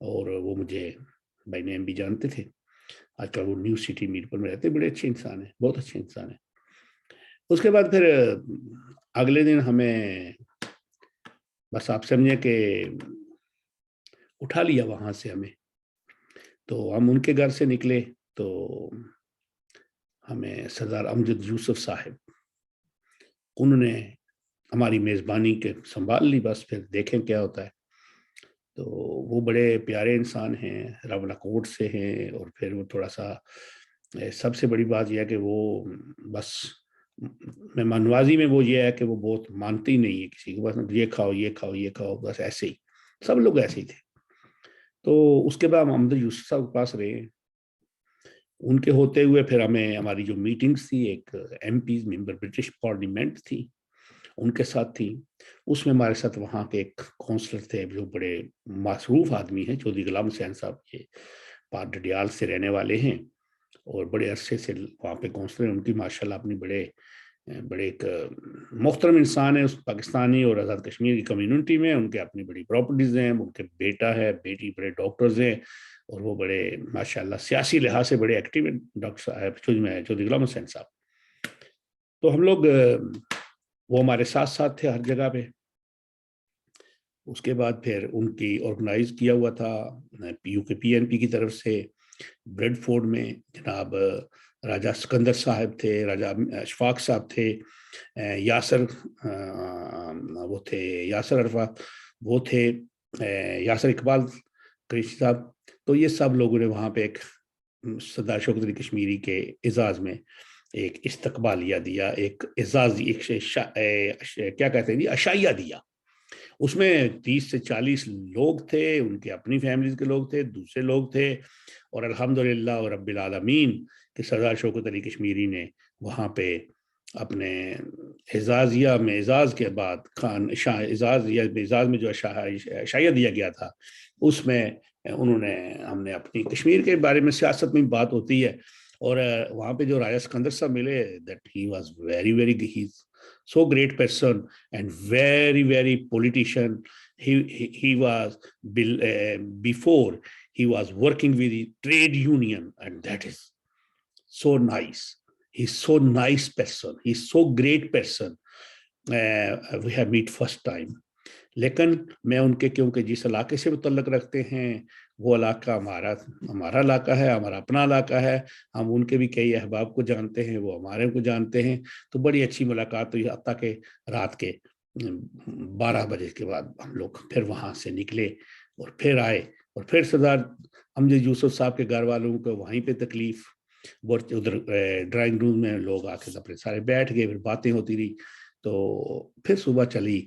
اور وہ مجھے بائی نیم بھی جانتے تھے. آج کل وہ نیو سٹی میر پر میں رہتے, بڑے اچھے انسان ہیں, بہت اچھے انسان ہیں. اس کے بعد پھر اگلے دن ہمیں بس آپ سمجھیں کہ اٹھا لیا وہاں سے ہمیں. تو ہم ان کے گھر سے نکلے تو ہمیں سردار امجد یوسف صاحب, انہوں نے ہماری میزبانی کے سنبھال لی. بس پھر دیکھیں کیا ہوتا ہے. تو وہ بڑے پیارے انسان ہیں, راولہ کوٹ سے ہیں. اور پھر وہ تھوڑا سا, سب سے بڑی بات یہ ہے کہ وہ بس مہمان نوازی میں وہ یہ ہے کہ وہ بہت مانتے ہی نہیں ہے کسی کو, بس یہ کھاؤ یہ کھاؤ یہ کھاؤ, بس ایسے ہی سب لوگ ایسے ہی تھے. تو اس کے بعد ہم امجد یوسف صاحب کے پاس رہے. ان کے ہوتے ہوئے پھر ہمیں ہماری جو میٹنگز تھی, ایک ایم پیز ممبر برٹش پارلیمنٹ تھی, ان کے ساتھ تھی. اس میں ہمارے ساتھ وہاں کے ایک کونسلر تھے جو بڑے معروف آدمی ہیں, چودھری غلام حسین صاحب, یہ پار ڈڈیال سے رہنے والے ہیں اور بڑے عرصے سے وہاں پہ کونسلر. ان کی ماشاءاللہ اپنی بڑے ایک محترم انسان ہے اس پاکستانی اور آزاد کشمیر کی کمیونٹی میں. ان کے اپنی بڑی پراپرٹیز ہیں, ان کے بیٹا ہے, بیٹی بڑے ڈاکٹرز ہیں, اور وہ بڑے ماشاءاللہ سیاسی لحاظ سے بڑے ایکٹیو ہیں ڈاکٹر صاحب چودھری غلام حسین صاحب. تو ہم لوگ, وہ ہمارے ساتھ ساتھ تھے ہر جگہ پہ. اس کے بعد پھر ان کی آرگنائز کیا ہوا تھا پی این پی کی طرف سے بریڈ فورڈ میں. جناب راجہ سکندر صاحب تھے, راجہ اشفاق صاحب تھے, یاسر وہ تھے, یاسر عرفات وہ تھے, یاسر اقبال قریشی صاحب. تو یہ سب لوگوں نے وہاں پہ ایک سردار شوکت علی کشمیری کے اعزاز میں ایک استقبالیہ دیا, ایک اعزاز, ایک کیا کہتے ہیں جی, عشائیہ دیا. اس میں 30 سے 40 لوگ تھے, ان کے اپنی فیملیز کے لوگ تھے, دوسرے لوگ تھے. اور الحمدللہ رب العالمین کہ سردار شوکت علی کشمیری نے وہاں پہ اپنے اعزازیہ میں اعزاز کے بعد خان اعزاز میں جو عشائیہ دیا گیا تھا, اس میں انہوں نے, ہم نے اپنی کشمیر کے بارے میں سیاست میں بات ہوتی ہے. اور وہاں پہ جو راجہ سکندر صاحب ملے, that he was very so great person and very politician. He was before he was working with the trade union, and that is so nice. He's so nice person, he's so great person. We have meet first time. لیکن میں ان کے, کیونکہ جس علاقے سے وہ تعلق رکھتے ہیں وہ علاقہ ہمارا علاقہ ہے, ہمارا اپنا علاقہ ہے. ہم ان کے بھی کئی احباب کو جانتے ہیں, وہ ہمارے کو جانتے ہیں. تو بڑی اچھی ملاقات ہوئی, حتیٰ کہ رات کے 12 بجے کے بعد ہم لوگ پھر وہاں سے نکلے اور پھر آئے. اور پھر سردار امجد یوسف صاحب کے گھر والوں کو وہیں پہ تکلیف, ادھر ڈرائنگ روم میں لوگ آ کے اپنے سارے بیٹھ گئے, پھر باتیں ہوتی رہی. تو پھر صبح چلی,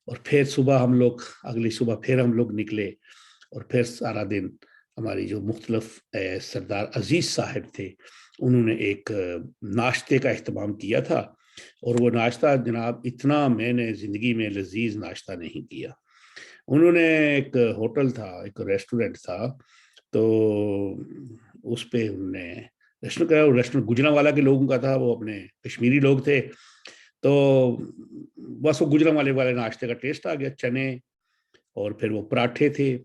اور پھر صبح ہم لوگ, اگلی صبح پھر ہم لوگ نکلے. اور پھر سارا دن ہماری جو مختلف سردار عزیز صاحب تھے, انہوں نے ایک ناشتے کا اہتمام کیا تھا. اور وہ ناشتہ جناب اتنا میں نے زندگی میں لذیذ ناشتہ نہیں کیا. انہوں نے ایک ہوٹل تھا, ایک ریسٹورنٹ تھا, تو اس پہ انہوں نے ریسٹورنٹ گجرانوالہ کے لوگوں کا تھا, وہ اپنے کشمیری لوگ تھے. تو بس وہ گجرانوالے والے ناشتے کا ٹیسٹ آ گیا, چنے, اور پھر وہ پراٹھے تھے,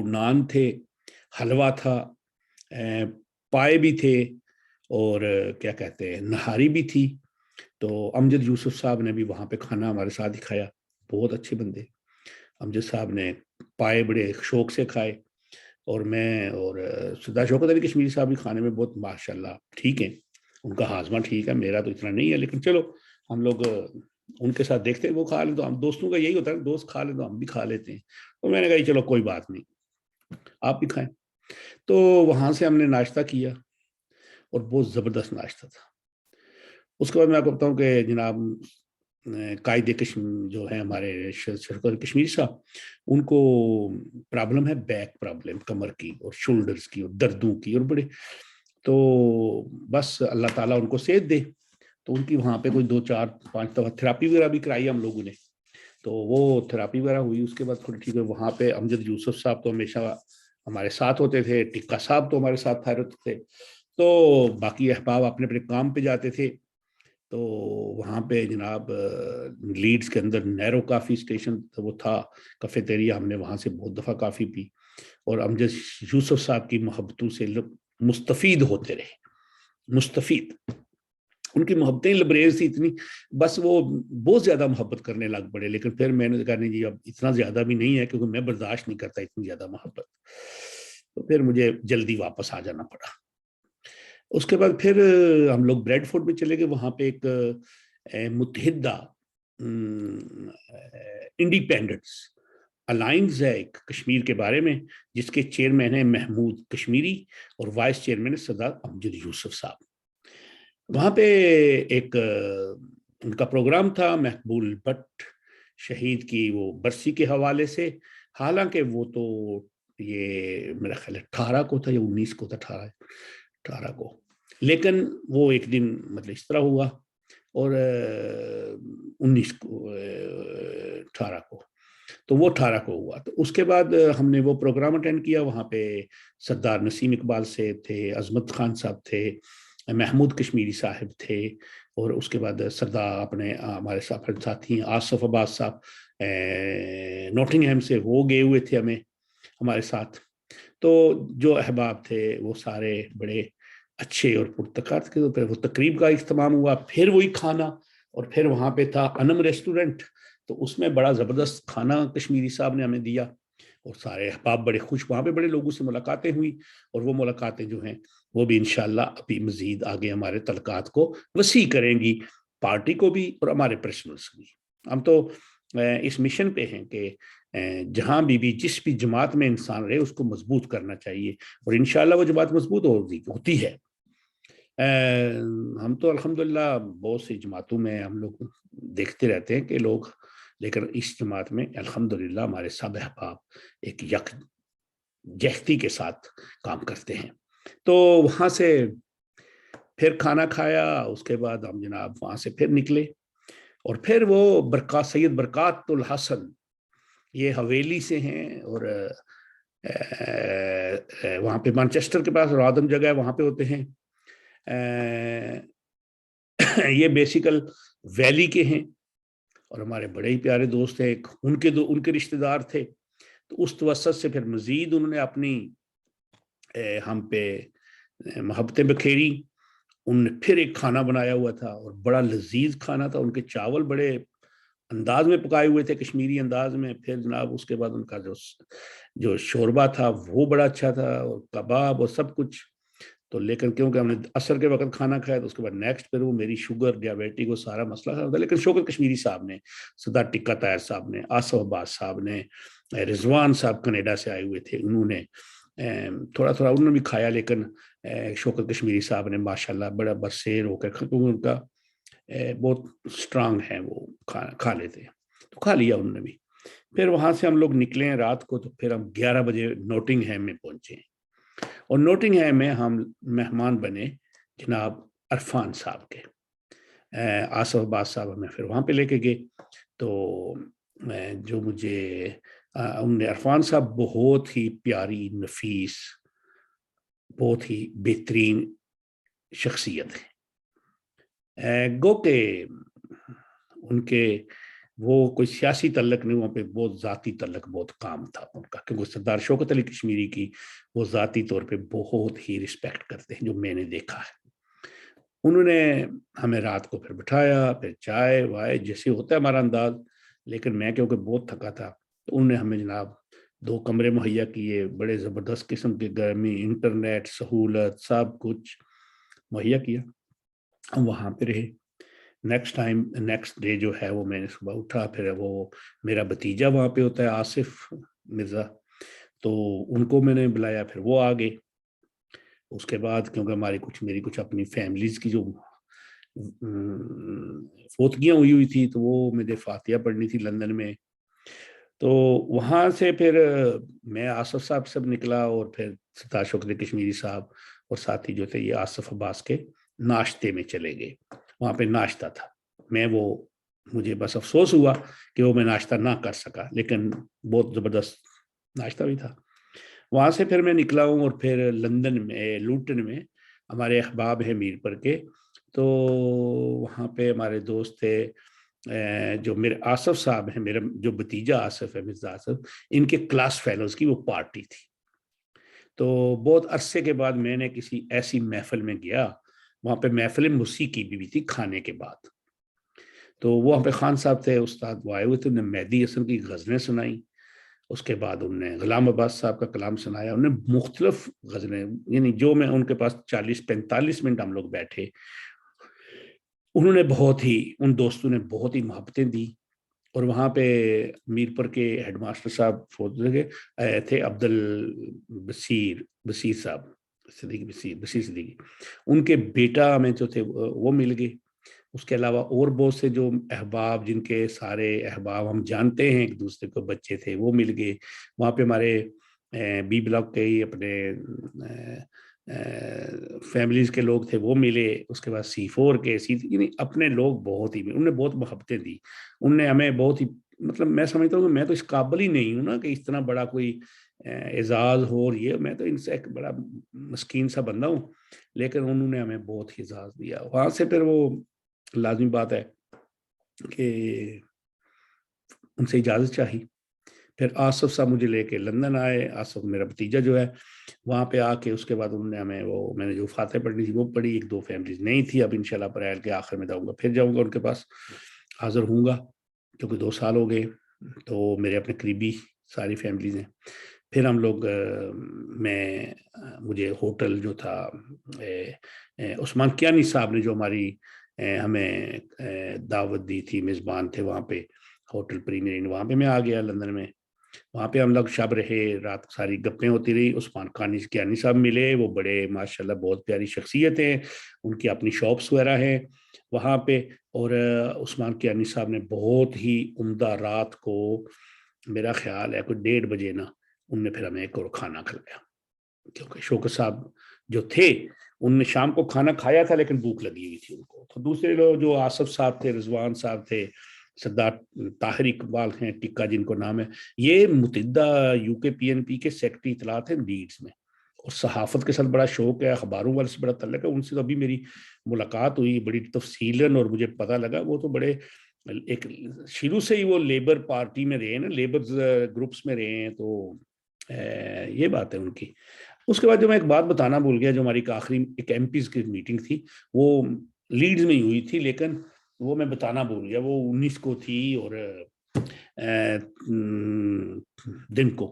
نان تھے, حلوہ تھا, پائے بھی تھے, اور کیا کہتے ہیں نہاری بھی تھی. تو امجد یوسف صاحب نے بھی وہاں پہ کھانا ہمارے ساتھ ہی کھایا, بہت اچھے بندے. امجد صاحب نے پائے بڑے شوق سے کھائے, اور میں اور سردار شوکت علی کشمیری صاحب بھی کھانے میں بہت ماشاءاللہ ٹھیک ہیں, ان کا ہاضمہ ٹھیک ہے, میرا تو اتنا نہیں ہے, لیکن چلو ہم لوگ ان کے ساتھ دیکھتے ہیں, وہ کھا لیں تو ہم, دوستوں کا یہی ہوتا ہے, دوست کھا لیں تو ہم بھی کھا لیتے ہیں. تو میں نے کہا چلو کوئی بات نہیں, آپ بھی کھائیں. تو وہاں سے ہم نے ناشتہ کیا, اور بہت زبردست ناشتہ تھا. اس کے بعد میں آپ کو بتاؤں کہ جناب قائد جو ہے ہمارے شوکت کشمیری صاحب, ان کو پرابلم ہے, بیک پرابلم, کمر کی اور شولڈرز کی اور دردوں کی, اور بڑے, تو بس اللہ تعالیٰ ان کو صحت دے. تو ان کی وہاں پہ کوئی 2 4 5 دفعہ تھراپی وغیرہ بھی کرائی ہم لوگوں نے. تو وہ تھراپی وغیرہ ہوئی, اس کے بعد تھوڑی ٹھیک ہے. وہاں پہ امجد یوسف صاحب تو ہمیشہ ہمارے ساتھ ہوتے تھے, ٹکا صاحب تو ہمارے ساتھ تھے. تو باقی احباب اپنے اپنے کام پہ جاتے تھے. تو وہاں پہ جناب لیڈز کے اندر نیرو کافی اسٹیشن وہ تھا, کیفیٹیریا, ہم نے وہاں سے بہت دفعہ کافی پی. اور امجد یوسف صاحب کی محبتوں سے مستفید ہوتے رہے. مستفید ان کی محبتیں لبریز تھی اتنی، بس وہ بہت زیادہ محبت کرنے لگ پڑے. لیکن پھر میں نے کہا نہیں جی اب اتنا زیادہ بھی نہیں ہے، کیونکہ میں برداشت نہیں کرتا اتنی زیادہ محبت. تو پھر مجھے جلدی واپس آ جانا پڑا. اس کے بعد پھر ہم لوگ بریڈ فورٹ میں چلے گئے. وہاں پہ ایک متحدہ انڈیپینڈنس الائنس ہے ایک کشمیر کے بارے میں، جس کے چیئرمین ہیں محمود کشمیری اور وائس چیئرمین سردار امجد یوسف صاحب. وہاں پہ ایک ان کا پروگرام تھا مقبول بٹ شہید کی وہ برسی کے حوالے سے. حالانکہ وہ تو یہ میرا خیال ہے 18 کو تھا یا 19 کو تھا، 18 کو. لیکن وہ ایک دن مطلب اس طرح ہوا، اور 19 کو 18 کو، تو وہ 18 کو ہوا. تو اس کے بعد ہم نے وہ پروگرام اٹینڈ کیا. وہاں پہ سردار نسیم اقبال سے تھے، عظمت خان صاحب تھے، محمود کشمیری صاحب تھے، اور اس کے بعد سردار اپنے ہمارے ساتھی آصف عباس صاحب نوٹنگہم سے، وہ گئے ہوئے تھے ہمارے ساتھ. تو جو احباب تھے وہ سارے بڑے اچھے اور پرتکات کے. پھر وہ تقریب کا اختتام ہوا، پھر وہی کھانا، اور پھر وہاں پہ تھا انم ریسٹورنٹ. تو اس میں بڑا زبردست کھانا کشمیری صاحب نے ہمیں دیا، اور سارے احباب بڑے خوش. وہاں پہ بڑے لوگوں سے ملاقاتیں ہوئی، اور وہ ملاقاتیں جو ہیں وہ بھی انشاءاللہ ابھی مزید آگے ہمارے تعلقات کو وسیع کریں گی، پارٹی کو بھی اور ہمارے پرسنلز بھی. ہم تو اس مشن پہ ہیں کہ جہاں بھی جس بھی جماعت میں انسان رہے اس کو مضبوط کرنا چاہیے، اور انشاءاللہ وہ جماعت مضبوط ہوتی ہے. ہم تو الحمدللہ بہت سی جماعتوں میں ہم لوگ دیکھتے رہتے ہیں کہ لوگ، لیکن اس جماعت میں الحمدللہ ہمارے سب احباب ایک یکجہتی کے ساتھ کام کرتے ہیں. تو وہاں سے پھر کھانا کھایا، اس کے بعد ہم جناب وہاں سے پھر نکلے، اور پھر وہ سید برکات الحسن یہ حویلی سے ہیں، اور وہاں پہ مانچسٹر کے پاس رادم جگہ ہے، وہاں پہ ہوتے ہیں. یہ بیسیکل ویلی کے ہیں، اور ہمارے بڑے ہی پیارے دوست ہیں. ان کے رشتہ دار تھے. تو اس توسط سے پھر مزید انہوں نے اپنی ہم پہ محبتیں بکھیری. انہوں نے پھر ایک کھانا بنایا ہوا تھا، اور بڑا لذیذ کھانا تھا. ان کے چاول بڑے انداز میں پکائے ہوئے تھے، کشمیری انداز میں. پھر جناب اس کے بعد ان کا جو شوربہ تھا وہ بڑا اچھا تھا، اور کباب اور سب کچھ. تو لیکن کیونکہ ہم نے عصر کے وقت کھانا کھایا، تو اس کے بعد نیکسٹ پھر وہ میری شوگر ڈیابیٹک وہ سارا مسئلہ تھا. لیکن شوکت کشمیری صاحب نے، سردار ٹکا طاہر صاحب نے، آصف عباس صاحب نے، رضوان صاحب کینیڈا سے آئے ہوئے تھے، انہوں نے تھوڑا انہوں نے بھی کھایا. لیکن شوکت کشمیری صاحب نے ماشاءاللہ بڑا برسیر ہو کر، کیونکہ ان کا بہت سٹرانگ ہے، وہ کھا لیتے ہیں، تو کھا لیا انہوں نے بھی. پھر وہاں سے ہم لوگ نکلے ہیں رات کو. تو پھر ہم 11 بجے نوٹنگہم میں پہنچے ہیں، اور نوٹنگہم میں ہم مہمان بنے جناب عرفان صاحب کے. آصف عباس صاحب ہمیں پھر وہاں پہ لے کے گئے. تو جو مجھے عرفان صاحب بہت ہی پیاری، نفیس، بہت ہی بہترین شخصیت ہے. گو کہ ان کے وہ کوئی سیاسی تعلق نہیں، وہاں پہ بہت ذاتی تعلق، بہت کام تھا ان کا. کیونکہ سردار شوکت علی کشمیری کی وہ ذاتی طور پہ بہت ہی رسپیکٹ کرتے ہیں، جو میں نے دیکھا ہے. انہوں نے ہمیں رات کو پھر بٹھایا، پھر چائے وائے جیسے ہوتا ہے ہمارا انداز. لیکن میں کیونکہ بہت تھکا تھا، تو انہوں نے ہمیں جناب 2 کمرے مہیا کیے، بڑے زبردست قسم کے، گرمی، انٹرنیٹ سہولت، سب کچھ مہیا کیا. ہم وہاں پہ رہے. نیکسٹ ڈے جو ہے وہ میں نے صبح اٹھا. پھر وہ میرا بھتیجا وہاں پہ ہوتا ہے، آصف مرزا، تو ان کو میں نے بلایا. پھر وہ آ گئے. اس کے بعد کیونکہ میری کچھ اپنی فیملیز کی جو فوتگیاں ہوئی تھی، تو وہ مجھے فاتحہ پڑھنی تھی لندن میں. تو وہاں سے پھر میں آصف صاحب سب نکلا، اور پھر سردار شوکت کشمیری صاحب اور ساتھی جو تھے یہ آصف عباس کے ناشتے میں چلے گئے. وہاں پہ ناشتہ تھا. مجھے بس افسوس ہوا کہ وہ میں ناشتہ نہ کر سکا، لیکن بہت زبردست ناشتہ بھی تھا. وہاں سے پھر میں نکلا ہوں، اور پھر لندن میں لوٹن میں ہمارے احباب ہیں میر پر کے. تو وہاں پہ ہمارے دوست تھے جو میرے آصف صاحب ہیں، میرا جو بھتیجا آصف ہے، مرزا آصف، ان کے کلاس فیلوز کی وہ پارٹی تھی. تو بہت عرصے کے بعد میں نے کسی ایسی محفل میں گیا، وہاں پہ محفل موسیقی بھی تھی کھانے کے بعد. تو وہاں پہ خان صاحب تھے، استاد وہ آئے ہوئے تھے، انہوں نے مہدی حسن کی غزلیں سنائی. اس کے بعد انہوں نے غلام عباس صاحب کا کلام سنایا. انہوں نے مختلف غزلیں، یعنی جو میں ان کے پاس 40-45 منٹ ہم لوگ بیٹھے. انہوں نے بہت ہی، ان دوستوں نے بہت ہی محبتیں دی. اور وہاں پہ میرپور کے ہیڈ ماسٹر صاحب تھے، عبد البصیر صاحب، بصیر صدیقی. ان کے بیٹا ہمیں جو تھے وہ مل گئے. اس کے علاوہ اور بہت سے جو احباب، جن کے سارے احباب ہم جانتے ہیں ایک دوسرے کو، بچے تھے وہ مل گئے. وہاں پہ ہمارے بی بلاک کے ہی اپنے فیملیز کے لوگ تھے وہ ملے. اس کے بعد C4 کے یعنی اپنے لوگ بہت ہی، انہوں نے بہت محبتیں دی. انہوں نے ہمیں بہت ہی، مطلب میں سمجھتا ہوں کہ میں تو اس قابل ہی نہیں ہوں نا کہ اس طرح بڑا کوئی اعزاز ہو. اور یہ میں تو ان سے ایک بڑا مسکین سا بندہ ہوں، لیکن انہوں نے ہمیں بہت ہی اعزاز دیا. وہاں سے پھر وہ لازمی بات ہے کہ ان سے اجازت چاہی. پھر آصف صاحب مجھے لے کے لندن آئے. آصف میرا بھتیجا جو ہے، وہاں پہ آ کے اس کے بعد انہوں نے ہمیں وہ، میں نے جو فاتح پڑھنی تھی وہ پڑھی. 1-2 فیملیز نہیں تھی. اب انشاءاللہ اپریل کے آخر میں جاؤں گا، پھر جاؤں گا ان کے پاس، حاضر ہوں گا، کیونکہ 2 سال ہو گئے. تو میرے اپنے قریبی ساری فیملیز ہیں. پھر ہم لوگ مجھے ہوٹل جو تھا عثمان کیانی صاحب نے جو ہماری ہمیں دعوت دی تھی، میزبان تھے وہاں پہ، ہوٹل پریمیر، وہاں پہ میں آ گیا لندن میں. وہاں پہ ہم لوگ شب رہے، رات ساری گپیں ہوتی رہی. عثمان کیانی صاحب ملے، وہ بڑے ماشاءاللہ بہت پیاری شخصیت ہیں، ان کی اپنی شاپس وغیرہ ہیں وہاں پہ. اور عثمان کیانی صاحب نے بہت ہی عمدہ، رات کو میرا خیال ہے کوئی 1:30 بجے نا، ان نے پھر ہمیں ایک اور کھانا کھلایا. کیونکہ شوکت صاحب جو تھے ان نے شام کو کھانا کھایا تھا لیکن بھوک لگی ہوئی تھی ان کو. تو دوسرے لوگ جو آصف صاحب تھے، رضوان صاحب تھے، سردار طاہر اقبال ہیں ٹکا جن کو نام ہے، یہ متحدہ UKPNP کے سیکرٹری اطلاعات ہیں لیڈز میں، اور صحافت کے ساتھ بڑا شوق ہے، اخباروں والے سے بڑا تعلق ہے. ان سے تو ابھی میری ملاقات ہوئی بڑی تفصیلاً، اور مجھے پتہ لگا وہ تو بڑے ایک شروع سے ہی وہ لیبر پارٹی میں رہے ہیں نا، لیبر گروپس میں رہے ہیں. تو یہ بات ہے ان کی. اس کے بعد جو میں ایک بات بتانا بھول گیا، جو ہماری آخری ایک MPs کی میٹنگ تھی، وہ لیڈز میں ہی ہوئی تھی، لیکن وہ میں بتانا بھول گیا. وہ 19 کو تھی اور دن کو.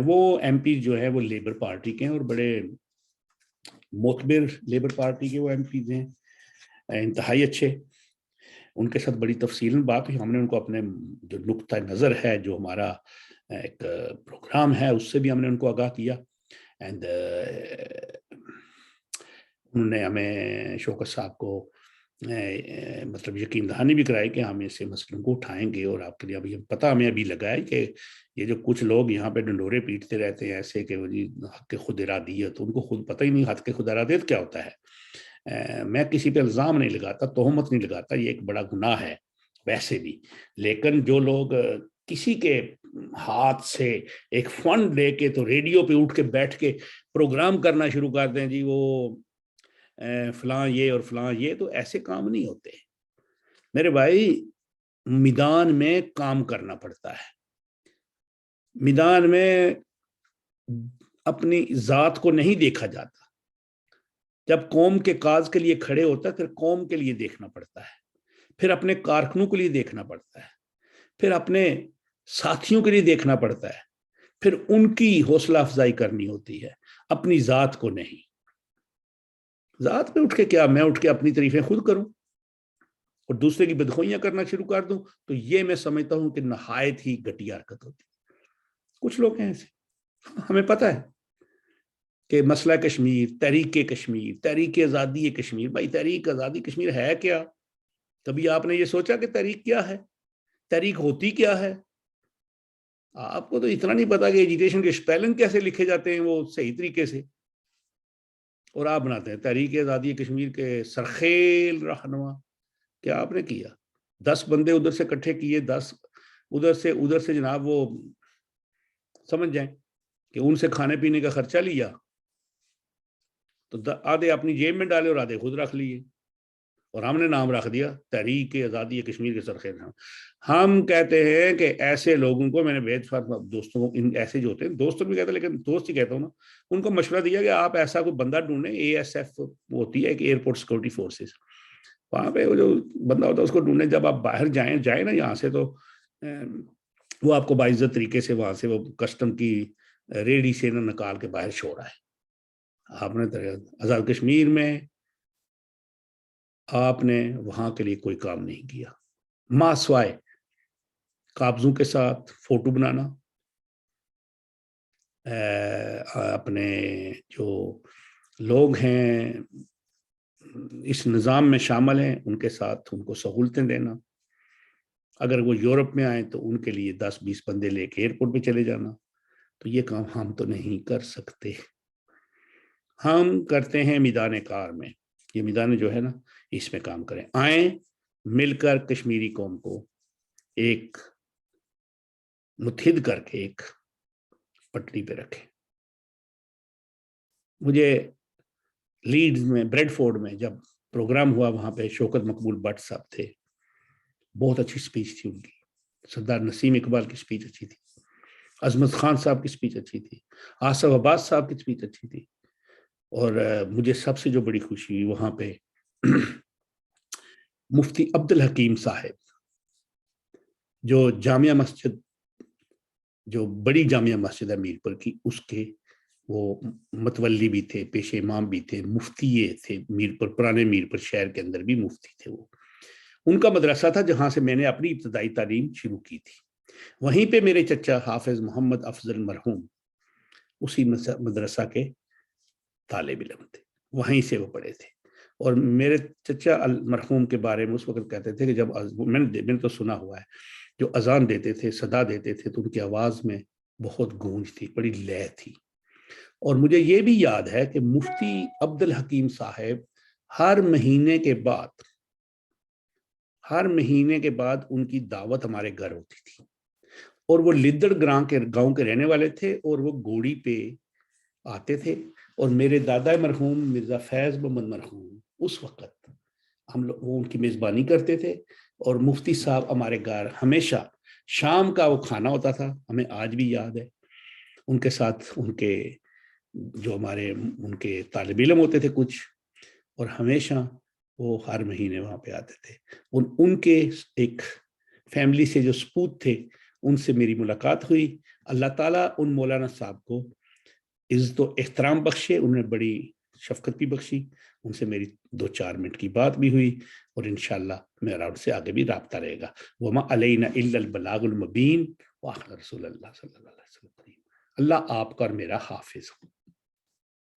وہ MP جو ہے وہ لیبر پارٹی کے ہیں، اور بڑے معتبر لیبر پارٹی کے وہ MPs ہیں، انتہائی اچھے. ان کے ساتھ بڑی تفصیل بات ہوئی. ہم نے ان کو اپنے جو نقطہ نظر ہے، جو ہمارا ایک پروگرام ہے، اس سے بھی ہم نے ان کو آگاہ کیا. اینڈ انہوں نے ہمیں، شوکت صاحب کو مطلب یقین دہانی بھی کرائی کہ ہم ایسے مسئلوں کو اٹھائیں گے. اور آپ کے لیے ابھی پتہ ہمیں ابھی لگا ہے کہ یہ جو کچھ لوگ یہاں پہ ڈنڈورے پیٹتے رہتے ہیں ایسے کہ وہ جی حق خود ارادیت، ان کو خود پتہ ہی نہیں حق خود ارادیت کیا ہوتا ہے. میں کسی پہ الزام نہیں لگاتا، تہمت نہیں لگاتا، یہ ایک بڑا گناہ ہے ویسے بھی. لیکن جو لوگ کسی کے ہاتھ سے ایک فنڈ لے کے تو ریڈیو پہ اٹھ کے بیٹھ کے پروگرام کرنا شروع کر دیں، جی وہ فلاں یہ اور فلاں یہ، تو ایسے کام نہیں ہوتے میرے بھائی. میدان میں کام کرنا پڑتا ہے. میدان میں اپنی ذات کو نہیں دیکھا جاتا. جب قوم کے کاز کے لیے کھڑے ہوتا ہے، پھر قوم کے لیے دیکھنا پڑتا ہے، پھر اپنے کارکنوں کے لیے دیکھنا پڑتا ہے، پھر اپنے ساتھیوں کے لیے دیکھنا پڑتا ہے، پھر ان کی حوصلہ افزائی کرنی ہوتی ہے، اپنی ذات کو نہیں. ذات پہ اٹھ کے کیا میں اٹھ کے اپنی تعریفیں خود کروں اور دوسرے کی بدخوئیاں کرنا شروع کر دوں؟ تو یہ میں سمجھتا ہوں کہ نہایت ہی گھٹیا حرکت ہوتی. کچھ لوگ ہیں ایسے، ہمیں پتہ ہے کہ مسئلہ کشمیر، تحریک کشمیر، تحریک آزادی کشمیر، بھائی تحریک آزادی کشمیر ہے کیا؟ کبھی آپ نے یہ سوچا کہ تحریک کیا ہے؟ تحریک ہوتی کیا ہے؟ آپ کو تو اتنا نہیں پتا کہ ایجیٹیشن کے اسپیلنگ کیسے لکھے جاتے ہیں وہ صحیح طریقے سے، اور آپ بناتے ہیں تحریک آزادی کشمیر کے سرخیل رہنما. کیا آپ نے کیا؟ 10 بندے ادھر سے اکٹھے کیے، 10 ادھر سے جناب وہ سمجھ جائیں کہ ان سے کھانے پینے کا خرچہ لیا، تو آدھے اپنی جیب میں ڈالے اور آدھے خود رکھ لیے. اور ہم نے نام رکھ دیا تحریک آزادی کشمیر کے سرخیر نام. ہم کہتے ہیں کہ ایسے لوگوں کو، میں نے بے شمار دوستوں کو، ان ایسے جو ہوتے ہیں، دوستوں بھی کہتے ہیں لیکن دوست ہی کہتا ہوں نا، ان کو مشورہ دیا کہ آپ ایسا کوئی بندہ ڈھونڈیں. ASF ہوتی ہے کہ ایئرپورٹ سیکورٹی فورسز، وہاں پہ وہ جو بندہ ہوتا ہے اس کو ڈھونڈیں. جب آپ باہر جائیں نا یہاں سے، تو وہ آپ کو باعزت طریقے سے وہاں سے وہ کسٹم کی ریڈی سے نہ نکال کے باہر چھوڑا ہے. آپ نے آزاد کشمیر میں آپ نے وہاں کے لیے کوئی کام نہیں کیا، ماں سوائے قابضوں کے ساتھ فوٹو بنانا، اپنے جو لوگ ہیں اس نظام میں شامل ہیں ان کے ساتھ ان کو سہولتیں دینا. اگر وہ یورپ میں آئیں تو ان کے لیے 10-20 بندے لے کے ایئرپورٹ پہ چلے جانا. تو یہ کام ہم تو نہیں کر سکتے. ہم کرتے ہیں میدان کار میں. یہ میدان جو ہے نا، اس میں کام کریں. آئیں مل کر کشمیری قوم کو ایک متحد کر کے ایک پٹری پہ رکھیں. مجھے لیڈز میں، بریڈ فورڈ میں جب پروگرام ہوا، وہاں پہ شوکت مقبول بٹ صاحب تھے. بہت اچھی سپیچ تھی ان کی. سردار نسیم اقبال کی سپیچ اچھی تھی. عظمت خان صاحب کی سپیچ اچھی تھی. آصف عباس صاحب کی سپیچ اچھی تھی. اور مجھے سب سے جو بڑی خوشی ہوئی وہاں پہ مفتی عبدالحکیم صاحب، جو جامعہ مسجد، جو بڑی جامعہ مسجد ہے میرپور کی، اس کے وہ متولی بھی تھے، پیش امام بھی تھے، مفتی یہ تھے. میرپور، پرانے میرپور شہر کے اندر بھی مفتی تھے. وہ ان کا مدرسہ تھا جہاں سے میں نے اپنی ابتدائی تعلیم شروع کی تھی. وہیں پہ میرے چچا حافظ محمد افضل مرحوم اسی مدرسہ کے طالب علم تھے. وہیں سے وہ پڑھے تھے. اور میرے چچا مرحوم کے بارے میں اس وقت کہتے تھے کہ جب میں نے تو سنا ہوا ہے، جو اذان دیتے تھے، صدا دیتے تھے، تو ان کی آواز میں بہت گونج تھی، بڑی لے تھی. اور مجھے یہ بھی یاد ہے کہ مفتی عبدالحکیم صاحب ہر مہینے کے بعد ان کی دعوت ہمارے گھر ہوتی تھی. اور وہ لدڑ گاؤں کے رہنے والے تھے، اور وہ گوڑی پہ آتے تھے. اور میرے دادا مرحوم مرزا فیض محمد مرحوم اس وقت ہم لوگ وہ ان کی میزبانی کرتے تھے. اور مفتی صاحب ہمارے گھر ہمیشہ شام کا وہ کھانا ہوتا تھا، ہمیں آج بھی یاد ہے. ان کے ساتھ ان کے جو ان کے طالب علم ہوتے تھے کچھ، اور ہمیشہ وہ ہر مہینے وہاں پہ آتے تھے. ان کے ایک فیملی سے جو سپوت تھے، ان سے میری ملاقات ہوئی. اللہ تعالیٰ ان مولانا صاحب کو عزت و احترام بخشے. انہوں نے بڑی شفقت بھی بخشی. ان سے میری 2-4 منٹ کی بات بھی ہوئی، اور انشاءاللہ میرا ان سے آگے بھی رابطہ رہے گا. وما علینا الا البلاغ المبین. وآخر رسول اللہ صلی اللہ علیہ وسلم. اللہ آپ کا اور میرا حافظ ہو.